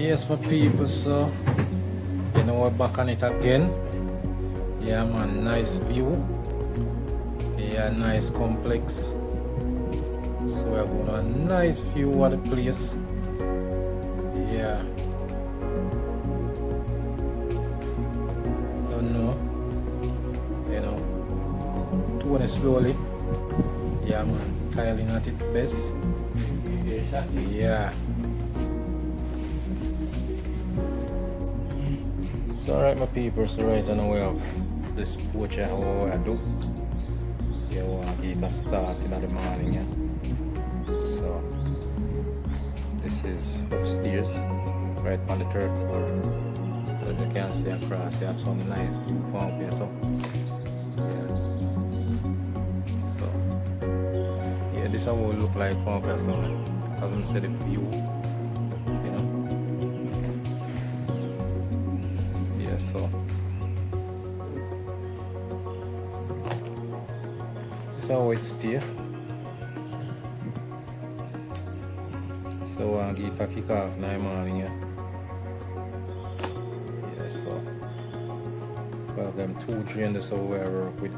Yes, my people, so you know we're back on it again. Yeah, man, nice view. Yeah, nice complex. So we're going on a nice view of the place. Yeah. Don't know. You know. Doing it slowly. Yeah, man. Tiling at its best. Yeah. So alright, my people, so right now we have this porch here, how I do. Yeah, we want to get a start in the morning, yeah. So this is upstairs, right on the third floor. So as you can see across, you have some nice view from up here, so yeah. So yeah, this is how it will look like from up here, so as I said, the view, you know. Yeah, so this is how it stays. So I'll get a kick off in the morning, yeah. Yeah, so we have them two drains so we work with.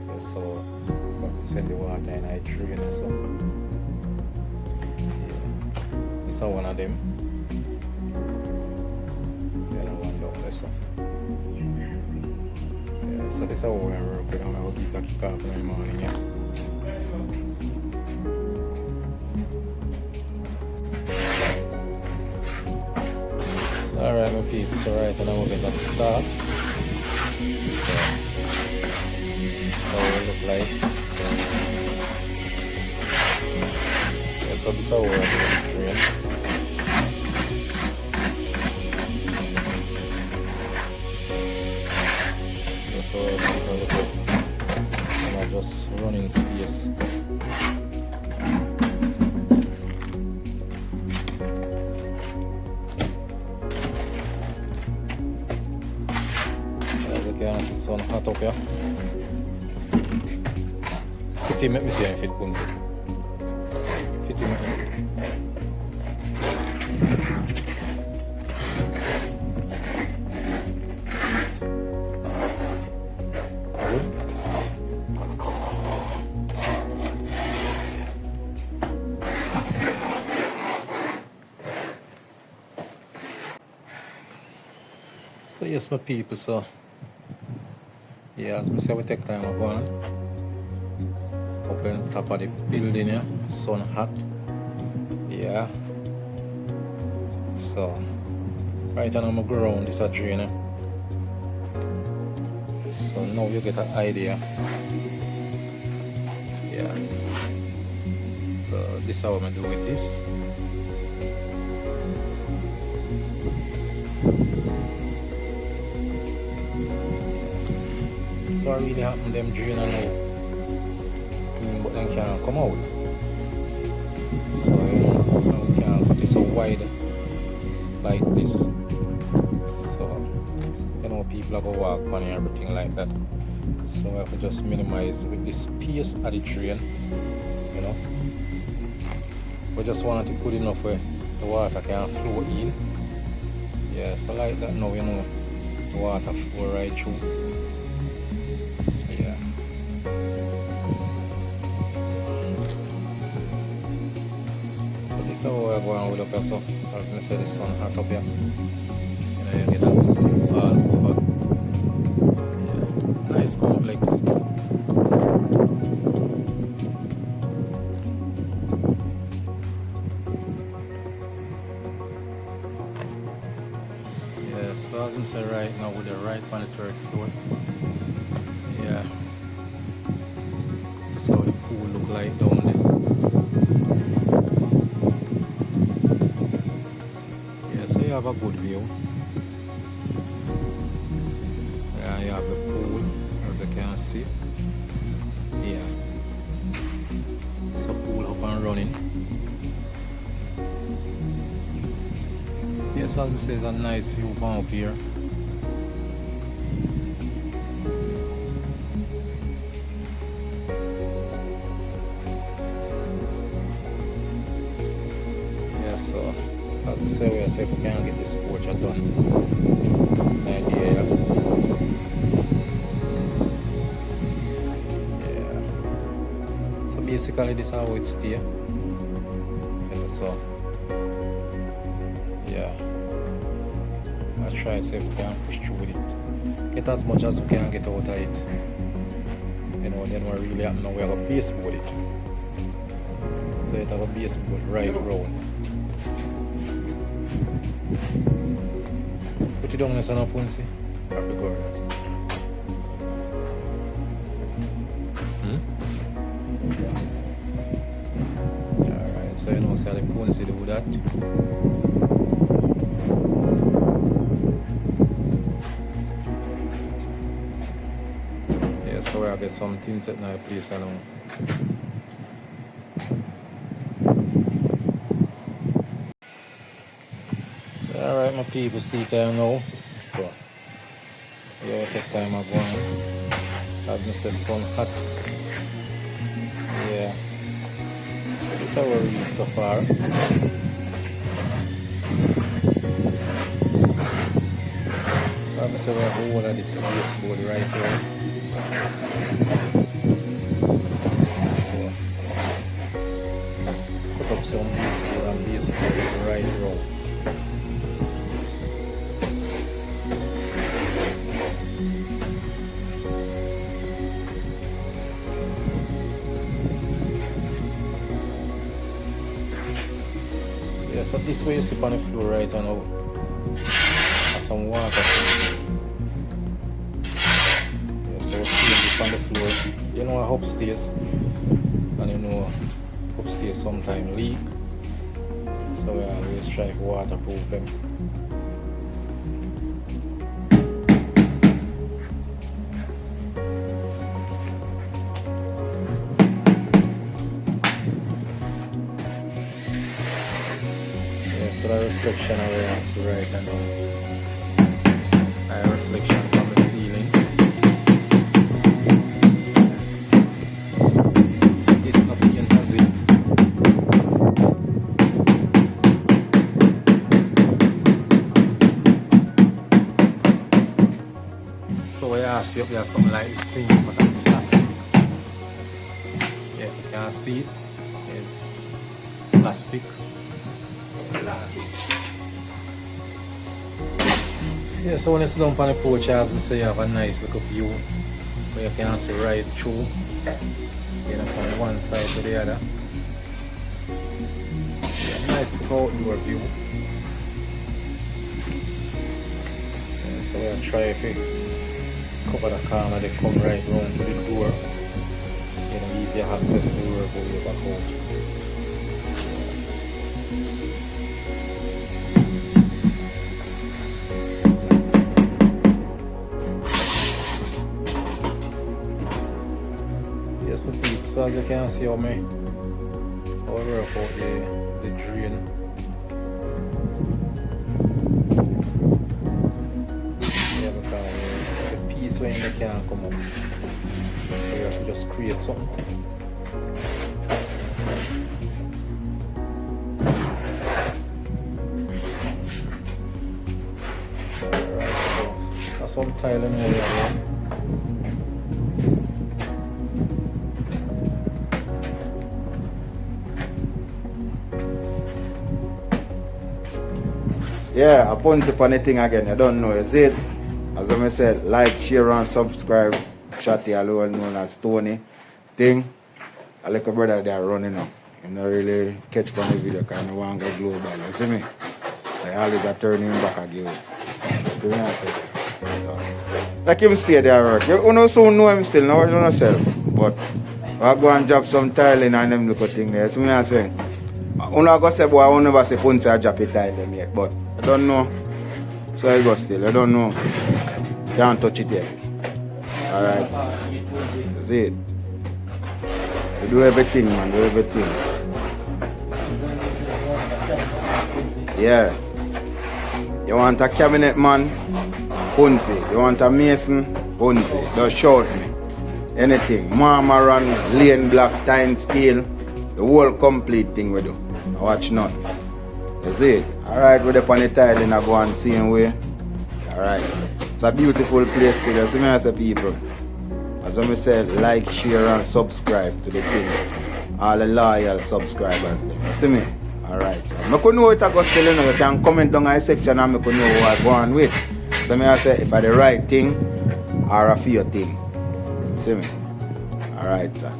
Yeah, so we'll send the water in a drain, so yeah. This is one of them. Yeah, that one down there, so yeah, so this is how we work with, and I'll get a kick off in the morning, yeah. Alright, my people, so right now we're going to start. So it look like. Yeah, so this is how we're going to train. Yeah, so we're going to look at, and I just run in space. Yeah, the sun hot up here. 50 make me see if it comes in. 50 make me see. So yes, my people, so yeah, as I say, we take time up on up on top of the building here, sun hot. Yeah. So right now I'm ground this a drain. So now you get an idea. Yeah. So this is how I'm gonna do with this. So I really happen them drain now, but then can't come out. So you know, now we can't put it so wide like this. So you know, people are gonna walk on and everything like that. So I have to just minimize with the space of the drain. You know, we just want it good enough where the water can flow in. Yeah, so like that now, you know, the water flow right through. So we're going with up here, so as I said, the sun hot up here. You know, you get a all over. Yeah, nice complex. Yeah, so as I said, right now with the right on the third floor. Yeah. That's how the pool look like down there. You have a good view. Yeah, you have the pool, as you can see. Yeah. So pool up and running. Yes, as I say, it's a nice view from up here. Yeah, so As we say, we say if we can get this porch done. Idea, yeah. So basically this is how it stay. You know, so yeah. I try to see if we can push through with it. Get as much as we can get out of it. You know, then what really happen now, we have a baseboard it. So it have a baseboard right round. Put it down in the punsi. I forgot that. Alright, so you know, so the punsi do that. Yeah, so I get some things at my place along. Alright, my people, see time now. So, yeah, take time I go and have Mr. Sun hot. Yeah. So this is how we read so far. I'm say we have a whole of this baseboard right here. So, put up some baseboard and baseboard right round. Yeah, so this way you sit on the floor right now. There's some water. Yeah, so we'll clean this on the floor. You know, upstairs. And you know, upstairs sometimes leak. So we always try to waterproof them. So the reflection of the house right now. A reflection from the ceiling. So this not paint as it. So I ask you if there's something like this, but I'm plastic. Yeah, you can see it. It's plastic. Yeah, so when it's down on the porch, as we say, you have a nice little view where you can see right through, you know, from one side to the other. Yeah, nice little outdoor view. Yeah, so we'll try to cover the car and they come right round to the door. You know, easier access to the door go way back out. So as you can see how I work out the drain. Yeah, because the piece when they can't come up. So you have to just create something. Alright, so that's some tile in there. Yeah, I punch upon the thing again, you don't know, is it? As I said, like, share and subscribe. Chatty alone known as Tony. Thing. I like a brother they are running up. You know really catch from the video because I want to go global. You see me? I always are turning back again. See me? Like him stay there work. You know soon know him still, now you don't know. But I go and drop some tiling and them look at thing there. See me I say? I go say boy, I never say punch or drop a tile them yet, but I don't know. So I go still. I don't know. Can't touch it yet. Alright. See it. You do everything, man. Do everything. Yeah. You want a cabinet man? Punzi. You want a mason? Punzi. Just shout me. Anything. Marmaron, lane block, tine steel. The whole complete thing we do. Watch none. You see it? Alright, we're up on the tiling, I go on the same way. Alright. It's a beautiful place still. You see me as a people. As I said, like, share and subscribe to the thing. All the loyal subscribers. You see me? Alright. So I could know it I go still, you know. You can comment down in the section and I could know what I go on with. So I say if I the right thing or a fear thing. You see me? Alright, sir.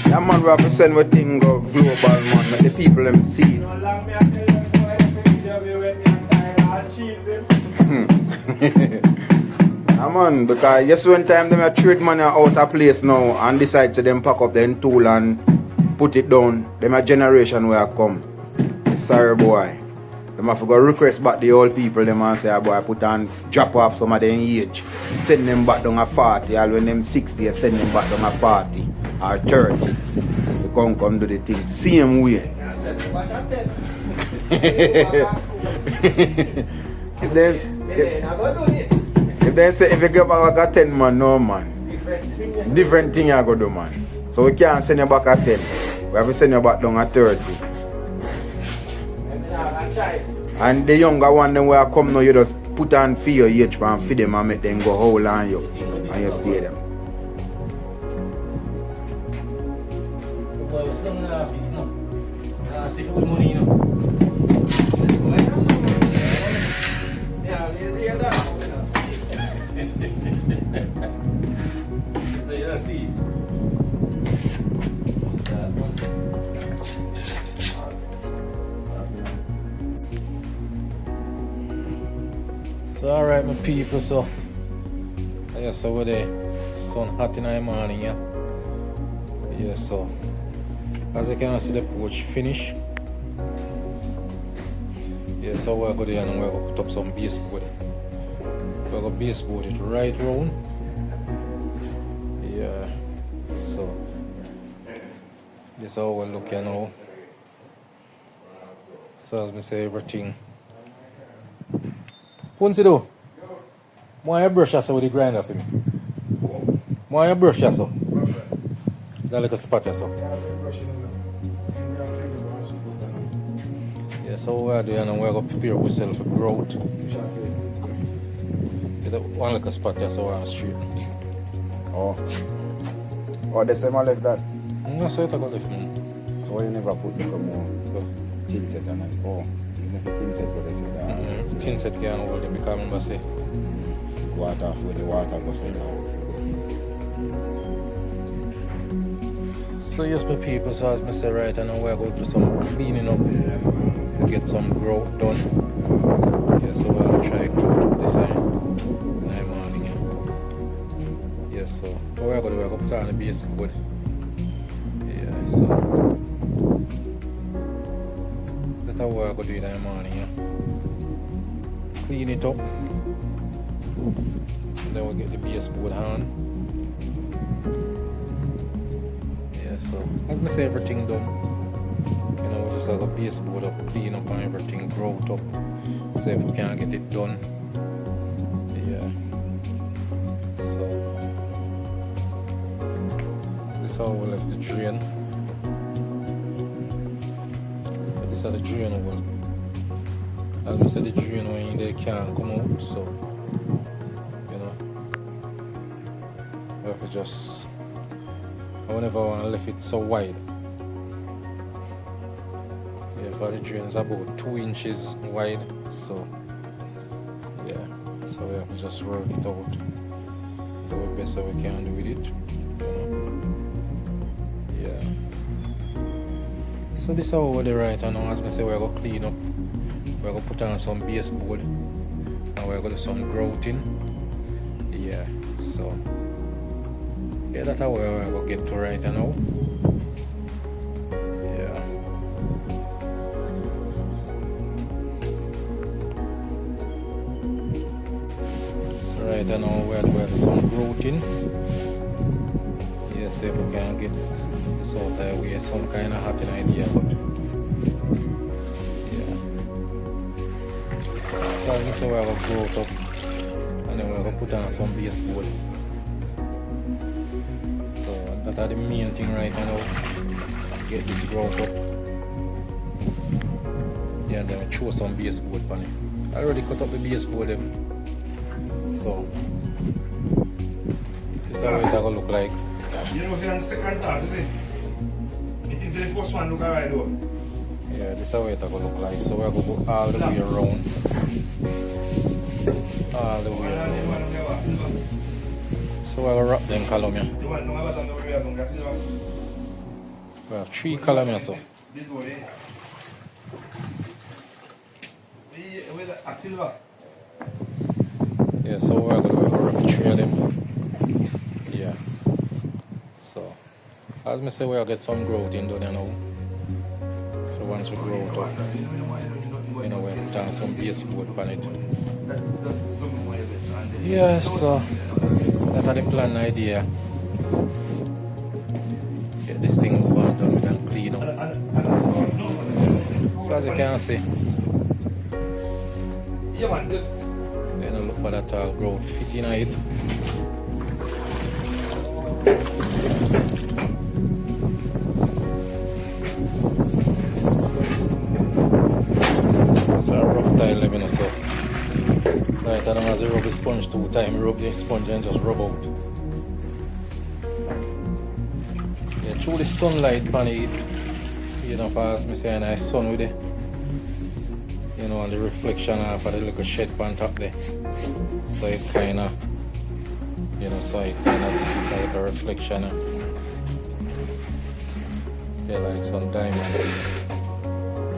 Yeah, man, we have to send what thing go global, man. Let the people them see. Yeah, man, because yes, one time them a trade money out of place now and decide to them pack up them tool and put it down. Them a generation where I come. Sorry, boy. Them have to go request back the old people. Them and say, ah, boy, put on drop off some of them age. Send them back down a 40. All when them 60, send them back down a 40 or 30. They come do the thing. Same way. If they say if you get back a 10 man, no man. Different thing I go do, man. So we can't send you back a 10. We have to send you back down a 30. And the younger one then where I come now, you just put on for your age and feed them and make them go hold on you and you stay them. So alright my people, so yeah, so we're there, sun hot in the morning, yeah. Yeah, so as you can see the porch finish. Yeah, so we're going there and we're going to put up some baseboard. We're going to baseboard it right round. Yeah, so this is how we're looking now. So as I say, everything. Punsi do? Want your brush also with the grinder for me? Want your brush also? That like a spot also? Yeah, so what we're doing and we're going to prepare ourselves for growth. Yeah, one like a spot here, so we're on the street. Oh. Oh, the same I left that? No, so it's a good left now. So you never put the more tin set on it? Oh. Tin set for this that. Tin set can't hold it because I remember say water for the water goes down. So yes my people, so as I say right now we're going to do some cleaning up to get some growth done. Yeah, so we'll try to grow this in the morning. Yeah. Yeah, so what we're going to do, we're going to put on the baseboard. Yeah, so that's how we're going to do it in the morning. Yeah. Clean it up. And then we'll get the baseboard on. Yeah, so as I say, everything done. You know, we just have a baseboard up, clean up and everything, grow it up. So if we can't get it done. Yeah. So this is how we left the drain. So this is the drain hole. As I said, the drain when they can't come out, so you know we have to just, I whenever I want to leave it so wide. Yeah, for the drain is about 2 inches wide, so yeah, so we have to just work it out, do the best that we can do with it, you know. Yeah. So this is how we're the right now. As I say, we're going to clean up. We're going to put on some baseboard and we're going to do some grouting. Yeah, so yeah, that's how we're going to get to right now. Yeah. So right now we're going to do some grouting. Yeah, see if we can get this out of the way, some kind of happy idea. But so we're going to grow it up And then we're going to put on some baseboard. So that's the main thing right now. Get this ground up. Yeah, and then we throw some baseboard on it. I already cut up the baseboard them. So this is how it's going to look like. You know what's on the second thought, is it? You think the first one look alright though? Yeah, this is how it's going to look like. So we're going to go all the way around. All the way around. So we'll wrap them column here. We have 3 columns here, so. Yeah, so we're going to wrap 3 of them. Yeah. So, as I say, we'll get some growth in there now. So once we grow it up, you know, we'll put on some baseboard on it. Yeah, so that's the plan idea. Get this thing over and done and clean up. So as you can see, then look for that tall growth fit in it. That's a rough style, let me know so. Right, and as I rub the sponge 2 times, rub the sponge and just rub out. Yeah, through the sunlight pan it, you know, as I say, nice sun with it. You know, and the reflection of the little shed on top there. So it kinda, you know, so it kinda gives like a reflection. Yeah, like some diamond.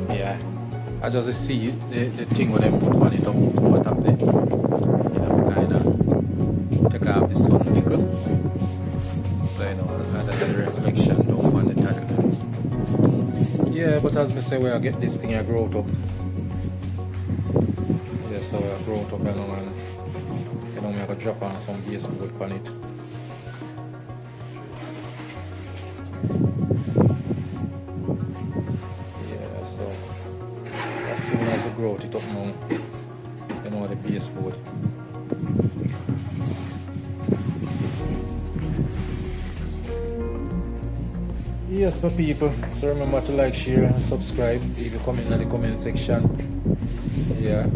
Yeah. I just see the thing with them put on it up top there. You know, kind of take off the sun nickel. So, you know, kind of the reflection down on the tackle. Yeah, but as I say, we'll get this thing grow up. Yeah, so we'll grow up, you know, and you know, we're going to drop on some baseboard on it. As soon as we grow it up now, you know, the baseboard. Yes, my people, so remember to like, share and subscribe. Leave a comment in the comment section. Yeah.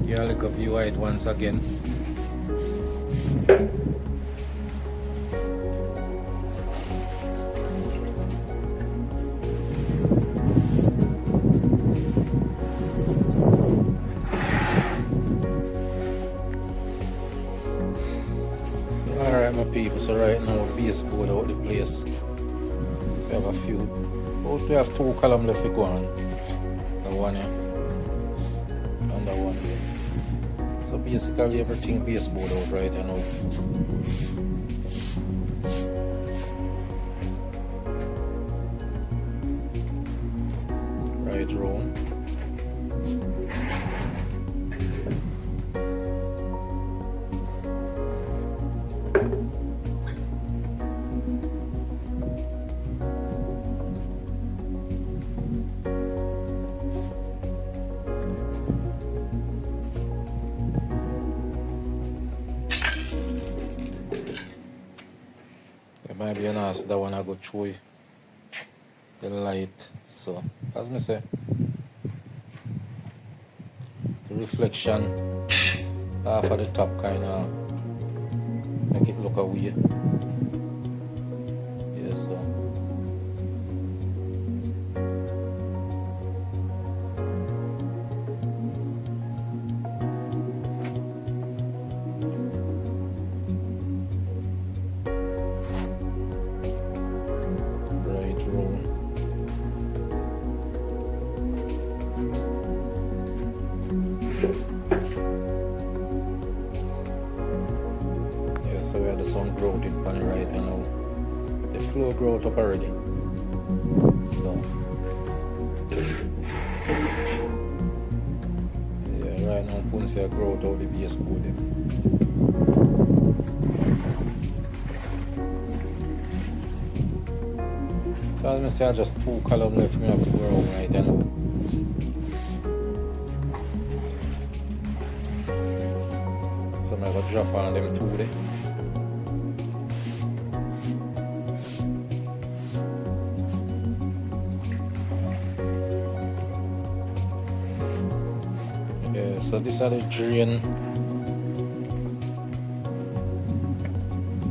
Yeah, look at view it once again. Alright my people, so right now baseboard out the place. We have a few, but we have 2 columns left to go on. The one here and the one here. So basically everything baseboard out right now. Right round. Maybe you know, that one I go through the light. So as me say, the reflection off of the top kind of make it look away. Yeah, so yeah, so we had the sun growth it on the right and now the floor growth up already. So yeah, right now I'm putting a growth out the baseboard. So as I say, I just 2 columns left me have to grow right now. I'm gonna drop on them two there. Yeah, so these are the drain.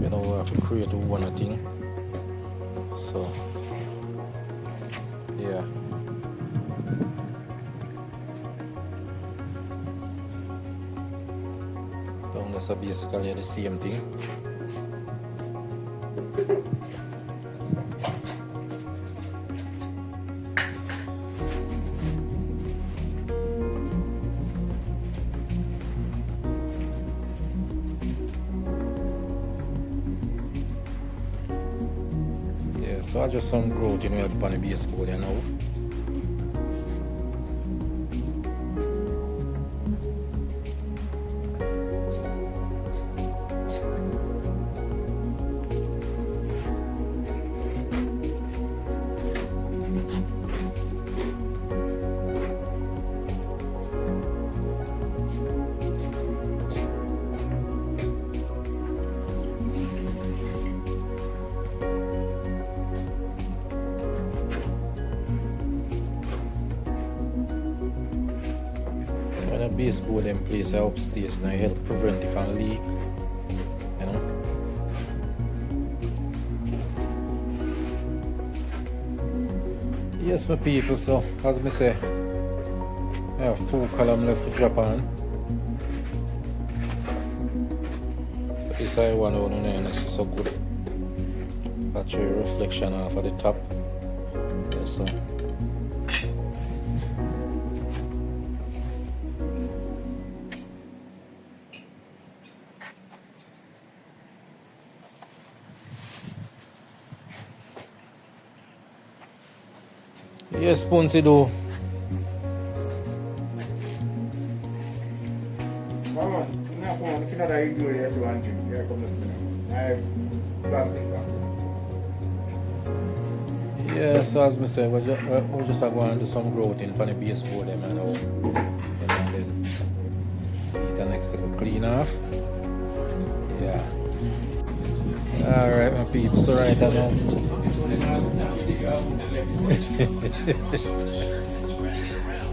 You know, we have to create one thing. So yeah. So basically the same thing. Yeah, so I just some growth in up on the baseboard now. Baseboard in place upstairs and help prevent if a leak, you know. Yes, my people, so as I say, I have 2 columns left to drop on. But this I want on there and it's so good. Patch a reflection off at the top. Yes, so. Yes, Ponce do. Yeah, so as I say, we're just going to do some growth in the baseboard them and now. And then the next to clean off. Yeah. Alright my people, so right now.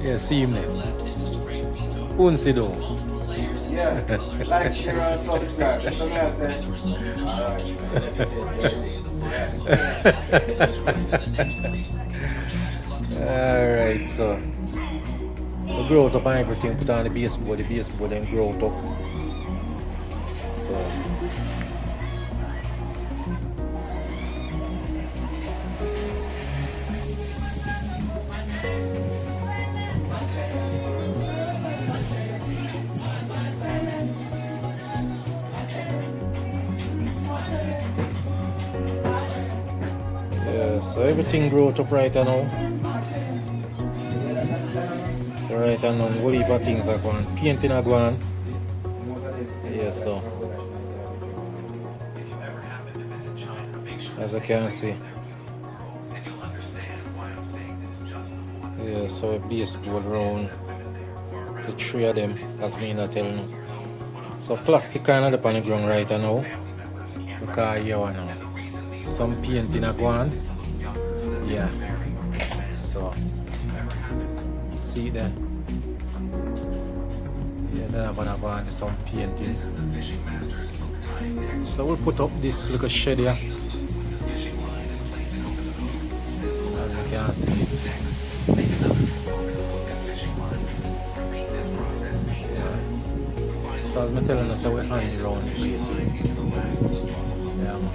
Yeah, seamless. Ponce do. Yeah, like, share, and subscribe. That's what I said. Alright, so we grow up and everything, put on the baseboard then grow up. So so everything growth up right now. So right now, whole heap of things are going. Painting are going. Yeah, so as I can see. Yeah, so a baseboard round. The 3 of them, as me not telling you. So plastic kind of up on the ground right now. Because here now. Some painting are going. Yeah, so see there. Yeah, then I'm gonna go on to some painting. So we'll put up this little shed here. As you can see. Yeah. So as I'm telling us, we're handy around the place. Yeah, man.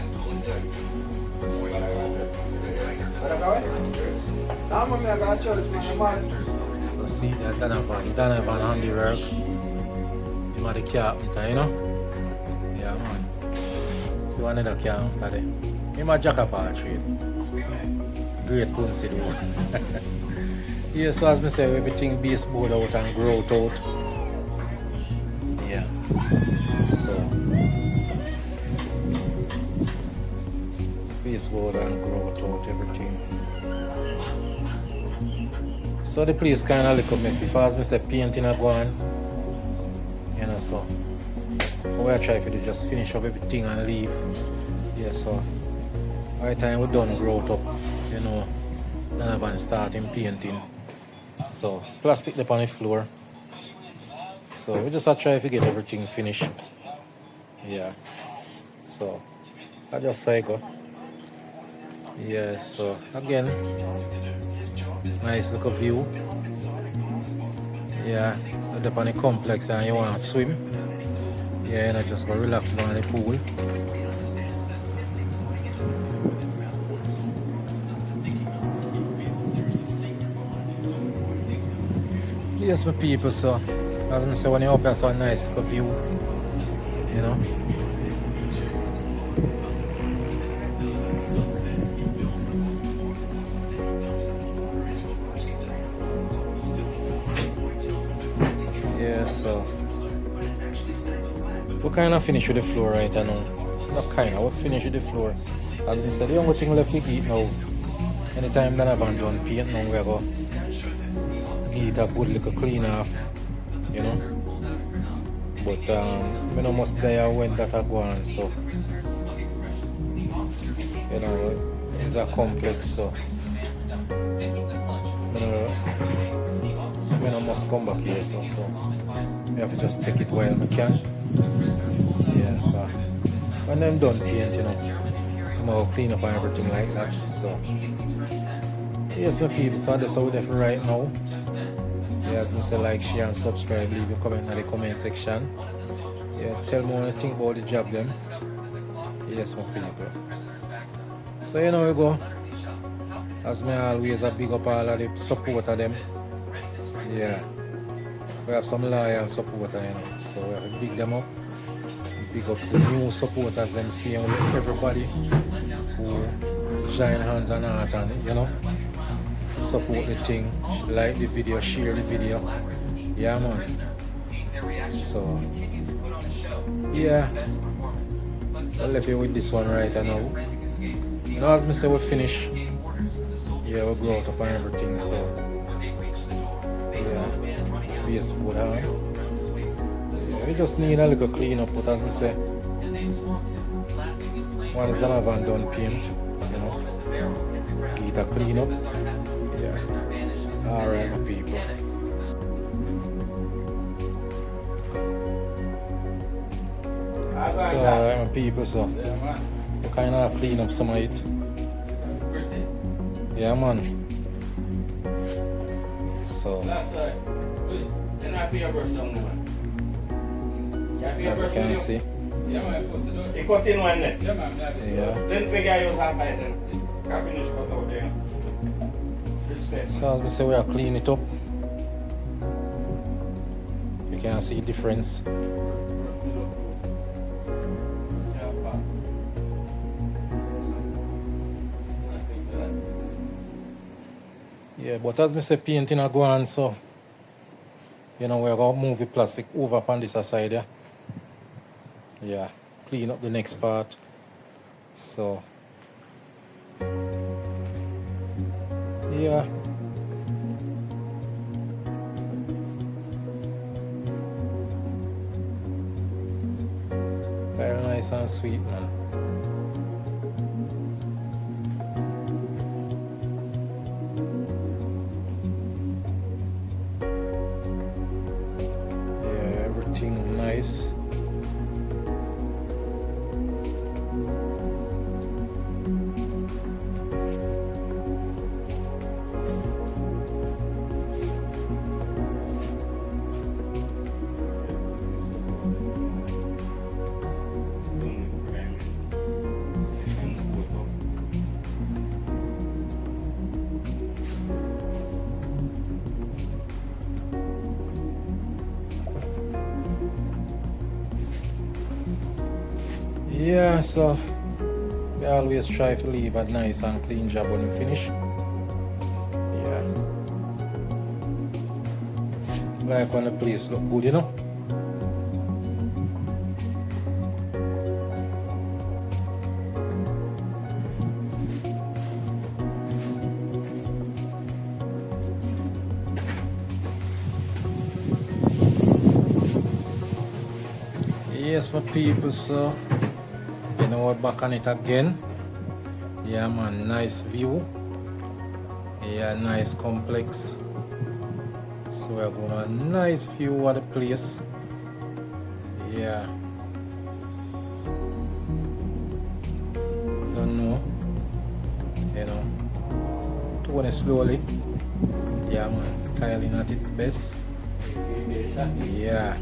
So see that Donovan handiwork. Him are the carpenter, you know? Yeah man. See one other carpenter there. Him a jack of all trade. Great Ponce do. Yeah, so as I say, everything baseboard out and growth out. Yeah. So baseboard and growth out, everything. So the place kind of look messy. As I say, painting are going, you know, so But I try to do just finish up everything and leave. Yeah, so by the time we're done growth up, you know, Donovan starting painting. So plastic up on the floor. So we just try to get everything finished. Yeah. So I just cycle. Yeah, so again, nice little view. Yeah, up on the complex and you want to swim. Yeah, and I just go relax down the pool. Yes, my people, so as I say, when you're up here, so a nice little view, you know. Yeah, so we kind of finish with the floor right now. Not kind of, we finish with the floor. As I said, the only thing left to eat now, anytime that I've done paint now, we go give it a good little clean off, you know. But I know must die when that are gone, so you know, it's a complex, so I must come back here, so we have to just take it while we can. Yeah, but when I'm done paint, you know, I'm gonna clean up and everything like that. So yes, my people, so that's how we're right now. Yeah, as I say, like, share and subscribe, leave your comment in the comment section. Yeah, tell me what you think about the job them. Yes, my people. So you know we go. As me always a big up all of the supporter them. Yeah. We have some loyal supporters, you know. So we have to big them up. Big up the new supporters them, seeing with everybody who join hands and heart and, you know, support the thing, like the video, share the video. Yeah, man. So yeah, I left you with this one right now. You know, as I say, we finish. Yeah, we grow up and everything. So yeah, base board hard. Yeah, we just need a little clean up, but as I say, once Donovan done paint, you know, get a clean up. Yeah. Alright, my people. So, alright, my people, so we kind of clean up some of it. Yeah, man. So, as you can see. You cut in one net. Yeah. Then figure use half height then. Can finish cut out there. Respect. So as we say, we are clean it up. You can see the difference. Yeah, but as I say, painting are going, so you know, we're going to move the plastic over upon this side, yeah. Yeah, clean up the next part. So yeah. Kind of nice and sweet, man. Yeah, everything nice. Yeah, so we always try to leave a nice and clean job when we finish. Yeah. Like when the place look good, you know. Yes, my people, so you know we're back on it again. Yeah, man, nice view. Yeah, nice complex. So we're going a nice view of the place. Yeah. Don't know. You know. Doing slowly. Yeah, man. Tiling at its best. Yeah.